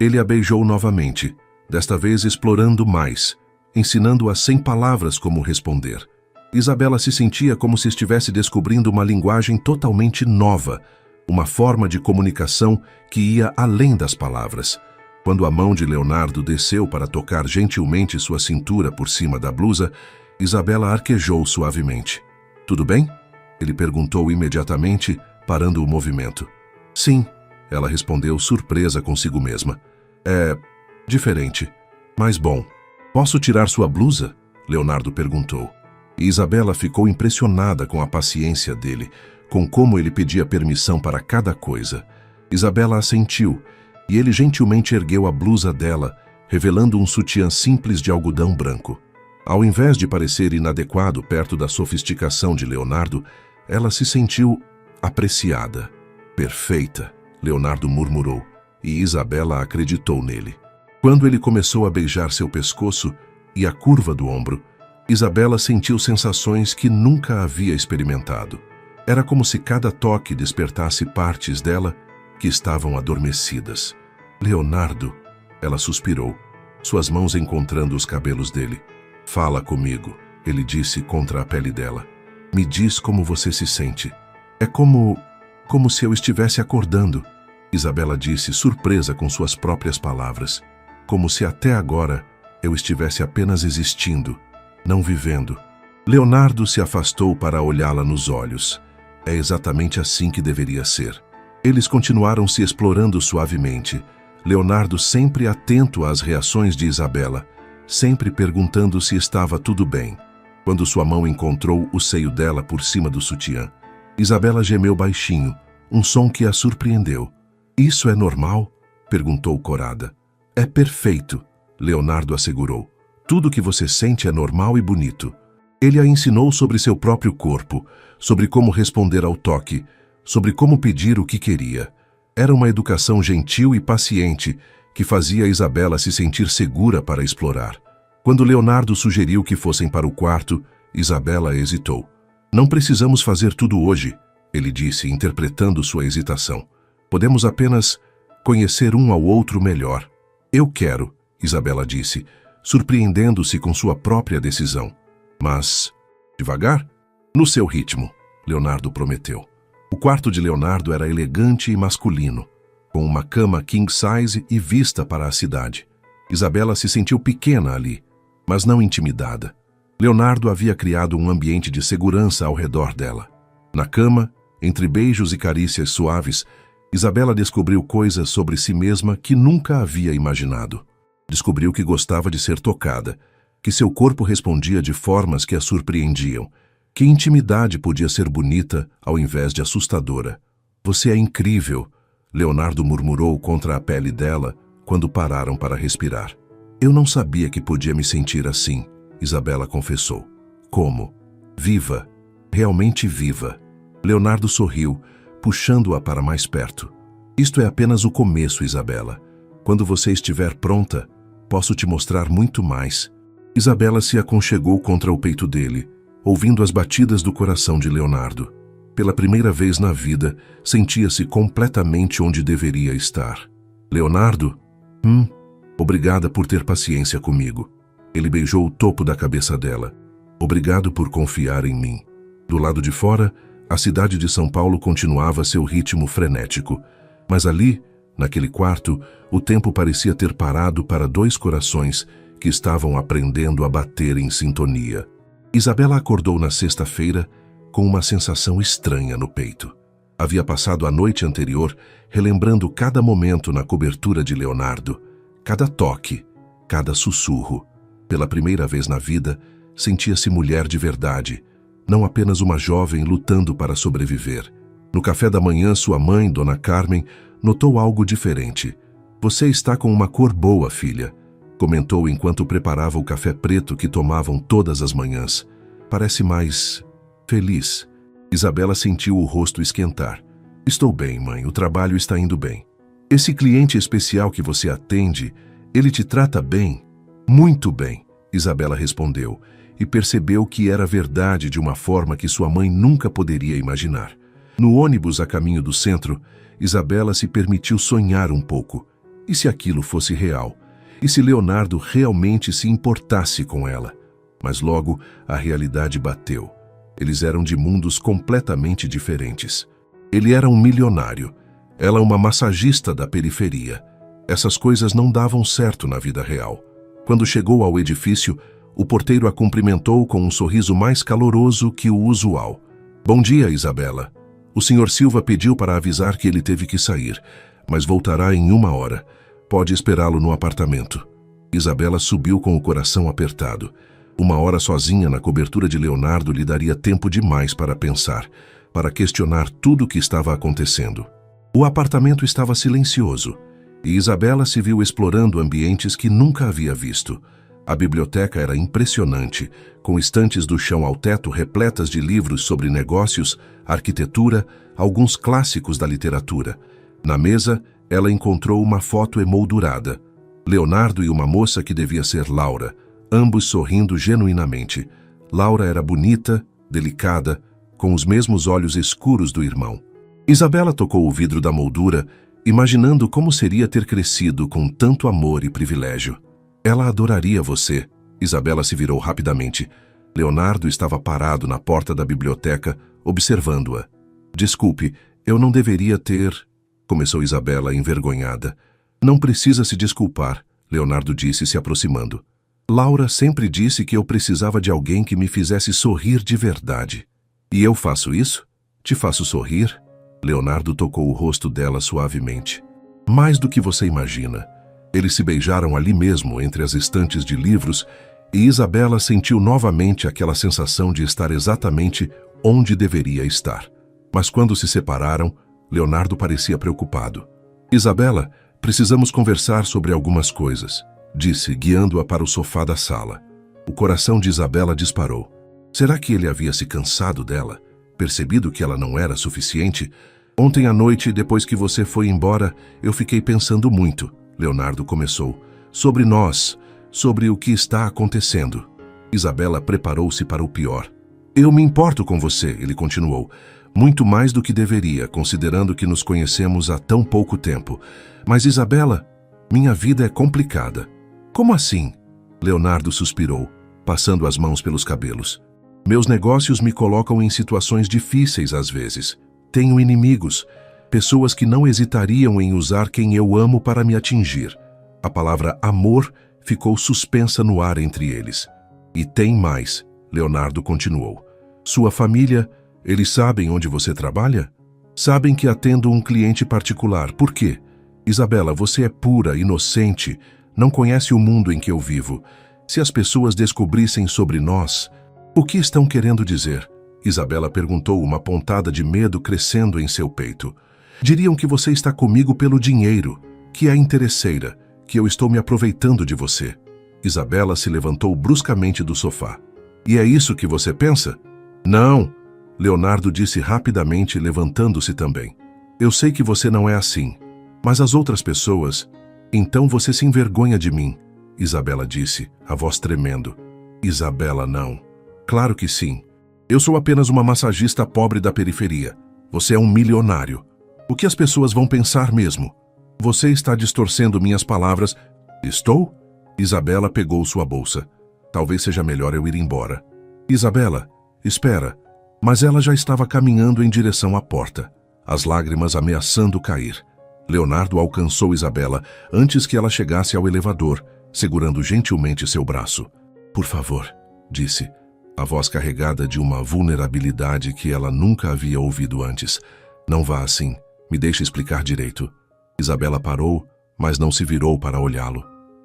Ele a beijou novamente, desta vez explorando mais, ensinando-a sem palavras como responder. Isabela se sentia como se estivesse descobrindo uma linguagem totalmente nova, uma forma de comunicação que ia além das palavras. Quando a mão de Leonardo desceu para tocar gentilmente sua cintura por cima da blusa, Isabela arquejou suavemente. "Tudo bem?" Ele perguntou imediatamente, parando o movimento. "Sim", ela respondeu, surpresa consigo mesma. "É diferente, mas bom." "Posso tirar sua blusa?" Leonardo perguntou. E Isabela ficou impressionada com a paciência dele, com como ele pedia permissão para cada coisa. Isabela assentiu, e ele gentilmente ergueu a blusa dela, revelando um sutiã simples de algodão branco. Ao invés de parecer inadequado perto da sofisticação de Leonardo, ela se sentiu apreciada. "Perfeita", Leonardo murmurou, e Isabela acreditou nele. Quando ele começou a beijar seu pescoço e a curva do ombro, Isabela sentiu sensações que nunca havia experimentado. Era como se cada toque despertasse partes dela que estavam adormecidas. "Leonardo", ela suspirou, suas mãos encontrando os cabelos dele. "Fala comigo", ele disse contra a pele dela. "Me diz como você se sente." "É como se eu estivesse acordando", Isabela disse, surpresa com suas próprias palavras. "Como se até agora eu estivesse apenas existindo, não vivendo." Leonardo se afastou para olhá-la nos olhos. É exatamente assim que deveria ser. Eles continuaram se explorando suavemente, Leonardo sempre atento às reações de Isabela, sempre perguntando se estava tudo bem. Quando sua mão encontrou o seio dela por cima do sutiã, Isabela gemeu baixinho, um som que a surpreendeu. "Isso é normal?" perguntou corada. "É perfeito", Leonardo assegurou. "Tudo que você sente é normal e bonito." Ele a ensinou sobre seu próprio corpo, sobre como responder ao toque, sobre como pedir o que queria. Era uma educação gentil e paciente que fazia Isabela se sentir segura para explorar. Quando Leonardo sugeriu que fossem para o quarto, Isabela hesitou. "Não precisamos fazer tudo hoje", ele disse, interpretando sua hesitação. "Podemos apenas conhecer um ao outro melhor." "Eu quero", Isabela disse, surpreendendo-se com sua própria decisão. "Mas, devagar?" "No seu ritmo", Leonardo prometeu. O quarto de Leonardo era elegante e masculino, com uma cama king size e vista para a cidade. Isabela se sentiu pequena ali, mas não intimidada. Leonardo havia criado um ambiente de segurança ao redor dela. Na cama, entre beijos e carícias suaves, Isabela descobriu coisas sobre si mesma que nunca havia imaginado. Descobriu que gostava de ser tocada, que seu corpo respondia de formas que a surpreendiam, que intimidade podia ser bonita ao invés de assustadora. "Você é incrível", Leonardo murmurou contra a pele dela quando pararam para respirar. "Eu não sabia que podia me sentir assim", Isabela confessou. "Como? Viva, realmente viva." Leonardo sorriu, puxando-a para mais perto. "Isto é apenas o começo, Isabela. Quando você estiver pronta, posso te mostrar muito mais." Isabela se aconchegou contra o peito dele, ouvindo as batidas do coração de Leonardo. Pela primeira vez na vida, sentia-se completamente onde deveria estar. "Leonardo? Obrigada por ter paciência comigo." Ele beijou o topo da cabeça dela. "Obrigado por confiar em mim." Do lado de fora, a cidade de São Paulo continuava seu ritmo frenético. Mas ali, naquele quarto, o tempo parecia ter parado para dois corações que estavam aprendendo a bater em sintonia. Isabela acordou na sexta-feira com uma sensação estranha no peito. Havia passado a noite anterior relembrando cada momento na cobertura de Leonardo, cada toque, cada sussurro. Pela primeira vez na vida, sentia-se mulher de verdade, não apenas uma jovem lutando para sobreviver. No café da manhã, sua mãe, Dona Carmen, notou algo diferente. "Você está com uma cor boa, filha", comentou enquanto preparava o café preto que tomavam todas as manhãs. "Parece mais feliz." Isabela sentiu o rosto esquentar. "Estou bem, mãe, o trabalho está indo bem." "Esse cliente especial que você atende, ele te trata bem?" "Muito bem", Isabela respondeu, e percebeu que era verdade de uma forma que sua mãe nunca poderia imaginar. No ônibus a caminho do centro, Isabela se permitiu sonhar um pouco. E se aquilo fosse real? E se Leonardo realmente se importasse com ela? Mas logo a realidade bateu. Eles eram de mundos completamente diferentes. Ele era um milionário, ela uma massagista da periferia. Essas coisas não davam certo na vida real. Quando chegou ao edifício, o porteiro a cumprimentou com um sorriso mais caloroso que o usual. Bom dia, Isabela. O Sr. Silva pediu para avisar que ele teve que sair, mas voltará em 1 hora. Pode esperá-lo no apartamento. Isabela subiu com o coração apertado. 1 hora sozinha na cobertura de Leonardo lhe daria tempo demais para pensar, para questionar tudo o que estava acontecendo. O apartamento estava silencioso, e Isabela se viu explorando ambientes que nunca havia visto. A biblioteca era impressionante, com estantes do chão ao teto repletas de livros sobre negócios, arquitetura, alguns clássicos da literatura. Na mesa, ela encontrou uma foto emoldurada. Leonardo e uma moça que devia ser Laura, ambos sorrindo genuinamente. Laura era bonita, delicada, com os mesmos olhos escuros do irmão. Isabela tocou o vidro da moldura, imaginando como seria ter crescido com tanto amor e privilégio. Ela adoraria você. Isabela se virou rapidamente. Leonardo estava parado na porta da biblioteca, observando-a. Desculpe, eu não deveria ter... Começou Isabela, envergonhada. Não precisa se desculpar, Leonardo disse, se aproximando. Laura sempre disse que eu precisava de alguém que me fizesse sorrir de verdade. E eu faço isso? Te faço sorrir? Leonardo tocou o rosto dela suavemente. Mais do que você imagina. Eles se beijaram ali mesmo, entre as estantes de livros, e Isabela sentiu novamente aquela sensação de estar exatamente onde deveria estar. Mas quando se separaram, Leonardo parecia preocupado. Isabela, precisamos conversar sobre algumas coisas, disse, guiando-a para o sofá da sala. O coração de Isabela disparou. Será que ele havia se cansado dela? Percebido que ela não era suficiente? Ontem à noite, depois que você foi embora, eu fiquei pensando muito, Leonardo começou. Sobre nós, sobre o que está acontecendo. Isabela preparou-se para o pior. Eu me importo com você, ele continuou. Muito mais do que deveria, considerando que nos conhecemos há tão pouco tempo. Mas, Isabela, minha vida é complicada. Como assim? Leonardo suspirou, passando as mãos pelos cabelos. Meus negócios me colocam em situações difíceis às vezes. Tenho inimigos, pessoas que não hesitariam em usar quem eu amo para me atingir. A palavra amor ficou suspensa no ar entre eles. E tem mais, Leonardo continuou. Sua família, eles sabem onde você trabalha? Sabem que atendo um cliente particular. Por quê? Isabela, você é pura, inocente, não conhece o mundo em que eu vivo. Se as pessoas descobrissem sobre nós... O que estão querendo dizer? Isabela perguntou, uma pontada de medo crescendo em seu peito. Diriam que você está comigo pelo dinheiro, que é interesseira, que eu estou me aproveitando de você. Isabela se levantou bruscamente do sofá. E é isso que você pensa? Não, Leonardo disse rapidamente, levantando-se também. Eu sei que você não é assim, mas as outras pessoas... Então você se envergonha de mim, Isabela disse, a voz tremendo. Isabela, não. Claro que sim. Eu sou apenas uma massagista pobre da periferia. Você é um milionário. O que as pessoas vão pensar mesmo? Você está distorcendo minhas palavras. Estou? Isabela pegou sua bolsa. Talvez seja melhor eu ir embora. Isabela, espera. Mas ela já estava caminhando em direção à porta, as lágrimas ameaçando cair. Leonardo alcançou Isabela antes que ela chegasse ao elevador, segurando gentilmente seu braço. Por favor, disse, a voz carregada de uma vulnerabilidade que ela nunca havia ouvido antes. Não vá assim, me deixe explicar direito. Isabela parou, mas não se virou para olhá-lo.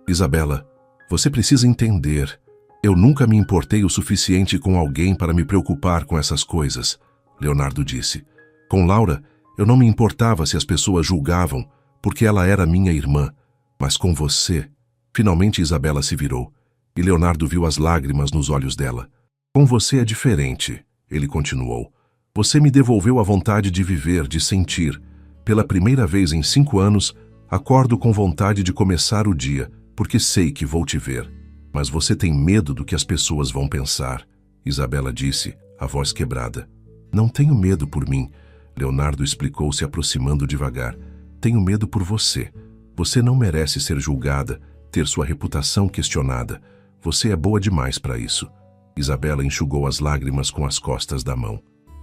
Isabela, você precisa entender. Eu nunca me importei o suficiente com alguém para me preocupar com essas coisas, Leonardo disse. Com Laura, eu não me importava se as pessoas julgavam, porque ela era minha irmã. Mas com você... Finalmente Isabela se virou, e Leonardo viu as lágrimas nos olhos dela. Com você é diferente, ele continuou. Você me devolveu a vontade de viver, de sentir. Pela primeira vez em 5 anos, acordo com vontade de começar o dia, porque sei que vou te ver. Mas você tem medo do que as pessoas vão pensar, Isabela disse, a voz quebrada. Não tenho medo por mim. Leonardo explicou, se aproximando devagar. Tenho medo por você. Você não merece ser julgada, ter sua reputação questionada. Você é boa demais para isso. Isabela enxugou as lágrimas com as costas da mão.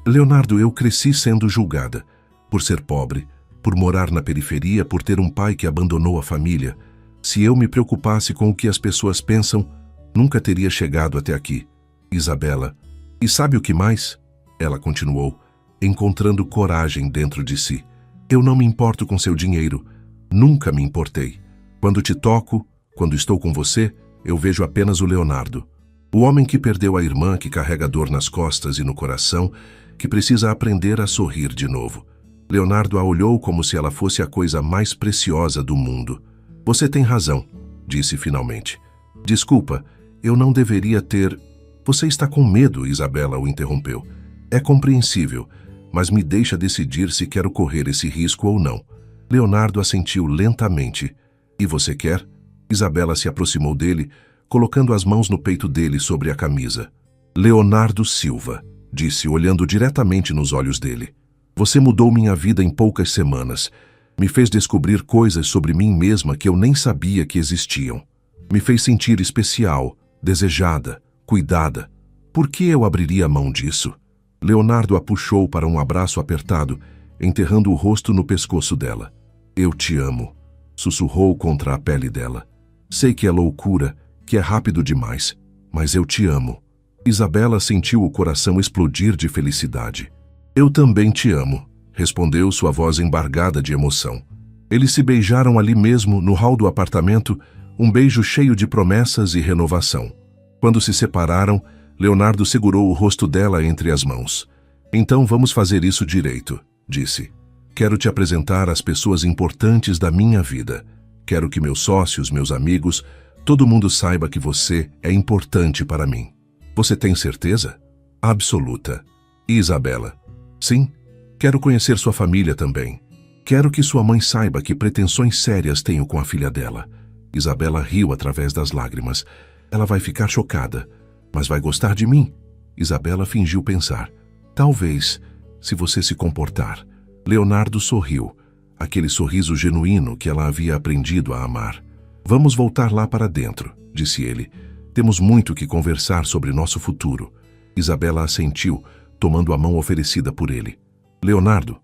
Leonardo, eu cresci sendo julgada. Por ser pobre, por morar na periferia, por ter um pai que abandonou a família. Se eu me preocupasse com o que as pessoas pensam, nunca teria chegado até aqui. Isabela, e sabe o que mais? Ela continuou, encontrando coragem dentro de si. Eu não me importo com seu dinheiro. Nunca me importei. Quando te toco, quando estou com você, eu vejo apenas o Leonardo. O homem que perdeu a irmã, que carrega dor nas costas e no coração, que precisa aprender a sorrir de novo. Leonardo a olhou como se ela fosse a coisa mais preciosa do mundo. Você tem razão, disse finalmente. Desculpa, eu não deveria ter... Você está com medo, Isabela o interrompeu. É compreensível, mas me deixa decidir se quero correr esse risco ou não. Leonardo assentiu lentamente. E você quer? Isabela se aproximou dele, colocando as mãos no peito dele sobre a camisa. Leonardo Silva, disse, olhando diretamente nos olhos dele. Você mudou minha vida em poucas semanas. Me fez descobrir coisas sobre mim mesma que eu nem sabia que existiam. Me fez sentir especial, desejada, cuidada. Por que eu abriria mão disso? Leonardo a puxou para um abraço apertado, enterrando o rosto no pescoço dela. Eu te amo, sussurrou contra a pele dela. Sei que é loucura, que é rápido demais, mas eu te amo. Isabela sentiu o coração explodir de felicidade. Eu também te amo, respondeu sua voz embargada de emoção. Eles se beijaram ali mesmo, no hall do apartamento, um beijo cheio de promessas e renovação. Quando se separaram, Leonardo segurou o rosto dela entre as mãos. Então vamos fazer isso direito, disse. Quero te apresentar às pessoas importantes da minha vida. Quero que meus sócios, meus amigos, todo mundo saiba que você é importante para mim. Você tem certeza? Absoluta. E Isabela? Sim, quero conhecer sua família também. Quero que sua mãe saiba que pretensões sérias tenho com a filha dela. Isabela riu através das lágrimas. Ela vai ficar chocada, mas vai gostar de mim. Isabela fingiu pensar. Talvez, se você se comportar. Leonardo sorriu, aquele sorriso genuíno que ela havia aprendido a amar. Vamos voltar lá para dentro, disse ele. Temos muito que conversar sobre nosso futuro. Isabela assentiu, tomando a mão oferecida por ele. Leonardo,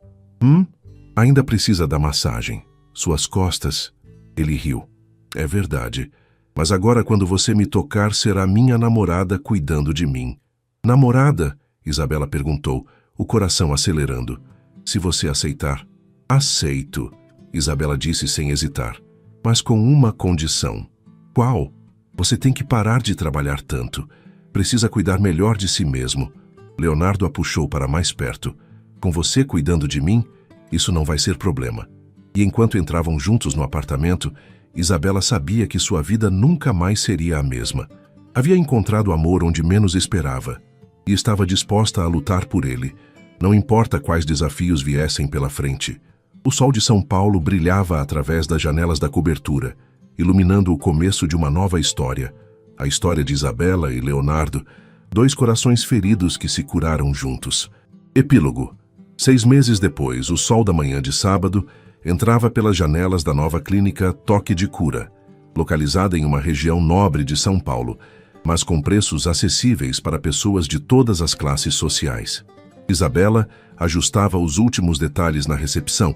ainda precisa da massagem. Suas costas... Ele riu. É verdade. Mas agora quando você me tocar, será minha namorada cuidando de mim. Namorada? Isabela perguntou, o coração acelerando. Se você aceitar. Aceito, Isabela disse sem hesitar. Mas com uma condição. Qual? Você tem que parar de trabalhar tanto. Precisa cuidar melhor de si mesmo. Leonardo a puxou para mais perto. Com você cuidando de mim, isso não vai ser problema. E enquanto entravam juntos no apartamento, Isabela sabia que sua vida nunca mais seria a mesma. Havia encontrado amor onde menos esperava e estava disposta a lutar por ele, não importa quais desafios viessem pela frente. O sol de São Paulo brilhava através das janelas da cobertura, iluminando o começo de uma nova história, a história de Isabela e Leonardo, dois corações feridos que se curaram juntos. Epílogo. 6 meses depois, o sol da manhã de sábado entrava pelas janelas da nova clínica Toque de Cura, localizada em uma região nobre de São Paulo, mas com preços acessíveis para pessoas de todas as classes sociais. Isabela ajustava os últimos detalhes na recepção,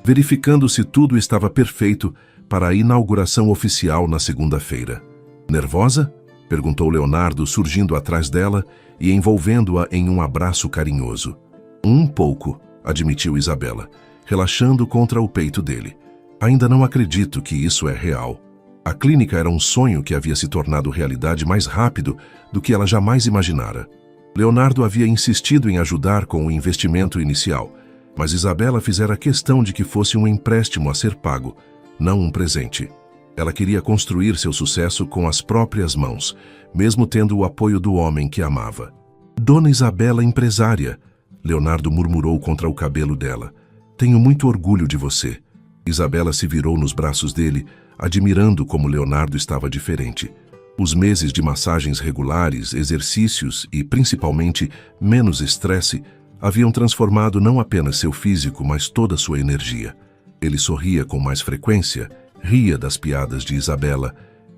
verificando se tudo estava perfeito para a inauguração oficial na segunda-feira. Nervosa? Perguntou Leonardo, surgindo atrás dela e envolvendo-a em um abraço carinhoso. Um pouco, admitiu Isabela, relaxando contra o peito dele. Ainda não acredito que isso é real. A clínica era um sonho que havia se tornado realidade mais rápido do que ela jamais imaginara. Leonardo havia insistido em ajudar com o investimento inicial, mas Isabela fizera questão de que fosse um empréstimo a ser pago, não um presente. Ela queria construir seu sucesso com as próprias mãos, mesmo tendo o apoio do homem que amava. Dona Isabela empresária, Leonardo murmurou contra o cabelo dela. Tenho muito orgulho de você. Isabela se virou nos braços dele, admirando como Leonardo estava diferente. Os meses de massagens regulares, exercícios e, principalmente, menos estresse, haviam transformado não apenas seu físico, mas toda sua energia. Ele sorria com mais frequência, ria das piadas de Isabela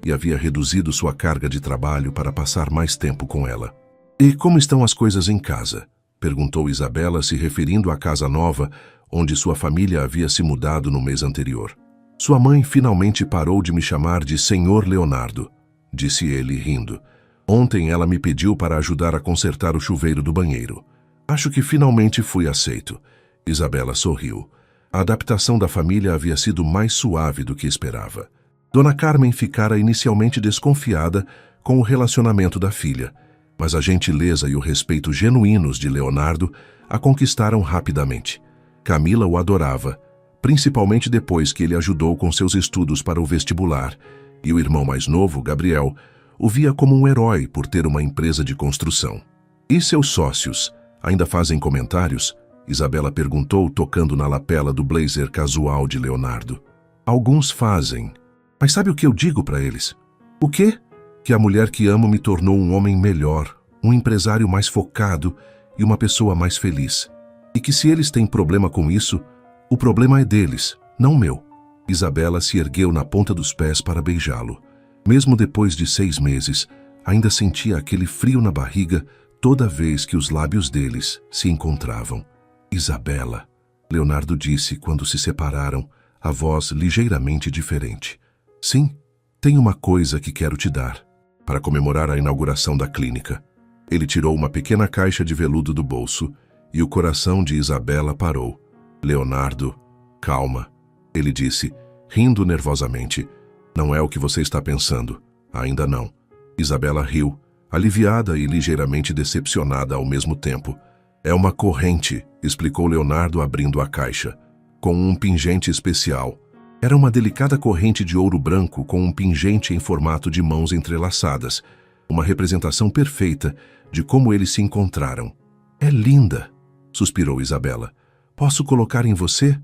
e havia reduzido sua carga de trabalho para passar mais tempo com ela. "E como estão as coisas em casa?" perguntou Isabela, se referindo à casa nova, onde sua família havia se mudado no mês anterior. "Sua mãe finalmente parou de me chamar de Senhor Leonardo", disse ele, rindo. "Ontem ela me pediu para ajudar a consertar o chuveiro do banheiro. Acho que finalmente fui aceito." Isabela sorriu. A adaptação da família havia sido mais suave do que esperava. Dona Carmen ficara inicialmente desconfiada com o relacionamento da filha, mas a gentileza e o respeito genuínos de Leonardo a conquistaram rapidamente. Camila o adorava, principalmente depois que ele ajudou com seus estudos para o vestibular, e o irmão mais novo, Gabriel, o via como um herói por ter uma empresa de construção. "E seus sócios ainda fazem comentários?" Isabela perguntou, tocando na lapela do blazer casual de Leonardo. "Alguns fazem. Mas sabe o que eu digo para eles?" "O quê?" "Que a mulher que amo me tornou um homem melhor, um empresário mais focado e uma pessoa mais feliz. E que se eles têm problema com isso, o problema é deles, não meu." Isabela se ergueu na ponta dos pés para beijá-lo. Mesmo depois de 6 meses, ainda sentia aquele frio na barriga toda vez que os lábios deles se encontravam. "Isabela", Leonardo disse quando se separaram, a voz ligeiramente diferente. "Sim, tem uma coisa que quero te dar, para comemorar a inauguração da clínica." Ele tirou uma pequena caixa de veludo do bolso e o coração de Isabela parou. "Leonardo, calma", ele disse, rindo nervosamente. "Não é o que você está pensando. Ainda não." Isabela riu, aliviada e ligeiramente decepcionada ao mesmo tempo. "É uma corrente", explicou Leonardo abrindo a caixa, "com um pingente especial." Era uma delicada corrente de ouro branco com um pingente em formato de mãos entrelaçadas, uma representação perfeita de como eles se encontraram. "É linda", suspirou Isabela. "Posso colocar em você?"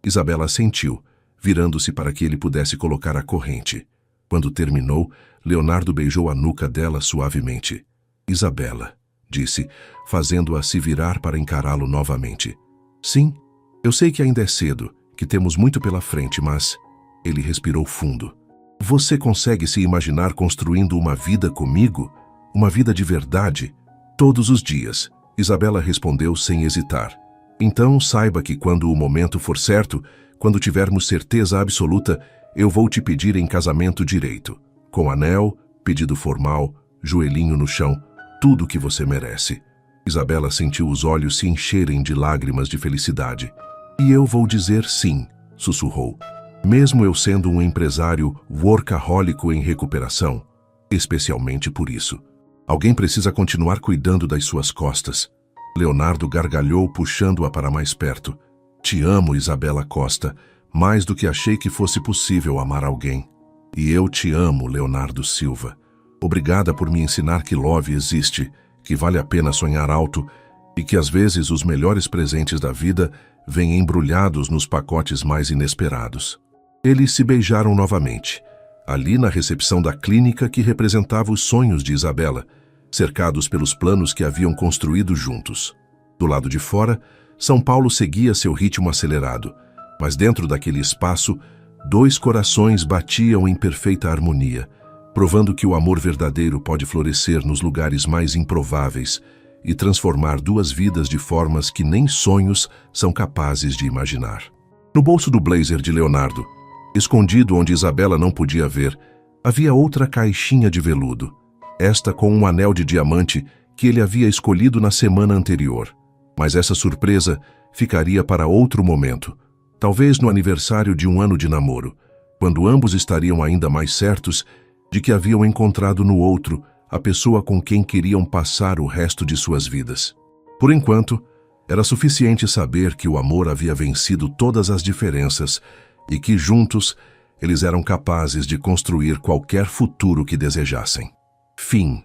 Isabela assentiu, virando-se para que ele pudesse colocar a corrente. Quando terminou, Leonardo beijou a nuca dela suavemente. "Isabela", disse, fazendo-a se virar para encará-lo novamente. "Sim, eu sei que ainda é cedo, que temos muito pela frente, mas..." Ele respirou fundo. "Você consegue se imaginar construindo uma vida comigo? Uma vida de verdade? Todos os dias?" Isabela respondeu sem hesitar. "Então saiba que quando o momento for certo, quando tivermos certeza absoluta, eu vou te pedir em casamento direito. Com anel, pedido formal, joelhinho no chão, tudo o que você merece." Isabela sentiu os olhos se encherem de lágrimas de felicidade. "E eu vou dizer sim", sussurrou. "Mesmo eu sendo um empresário workahólico em recuperação, especialmente por isso. Alguém precisa continuar cuidando das suas costas." Leonardo gargalhou, puxando-a para mais perto. "Te amo, Isabela Costa, mais do que achei que fosse possível amar alguém." "E eu te amo, Leonardo Silva. Obrigada por me ensinar que love existe, que vale a pena sonhar alto e que às vezes os melhores presentes da vida vêm embrulhados nos pacotes mais inesperados." Eles se beijaram novamente, ali na recepção da clínica que representava os sonhos de Isabela, cercados pelos planos que haviam construído juntos. Do lado de fora, São Paulo seguia seu ritmo acelerado, mas dentro daquele espaço, 2 corações batiam em perfeita harmonia, provando que o amor verdadeiro pode florescer nos lugares mais improváveis e transformar 2 vidas de formas que nem sonhos são capazes de imaginar. No bolso do blazer de Leonardo, escondido onde Isabela não podia ver, havia outra caixinha de veludo, esta com um anel de diamante que ele havia escolhido na semana anterior. Mas essa surpresa ficaria para outro momento, talvez no aniversário de 1 ano de namoro, quando ambos estariam ainda mais certos de que haviam encontrado no outro a pessoa com quem queriam passar o resto de suas vidas. Por enquanto, era suficiente saber que o amor havia vencido todas as diferenças e que juntos eles eram capazes de construir qualquer futuro que desejassem. Fim.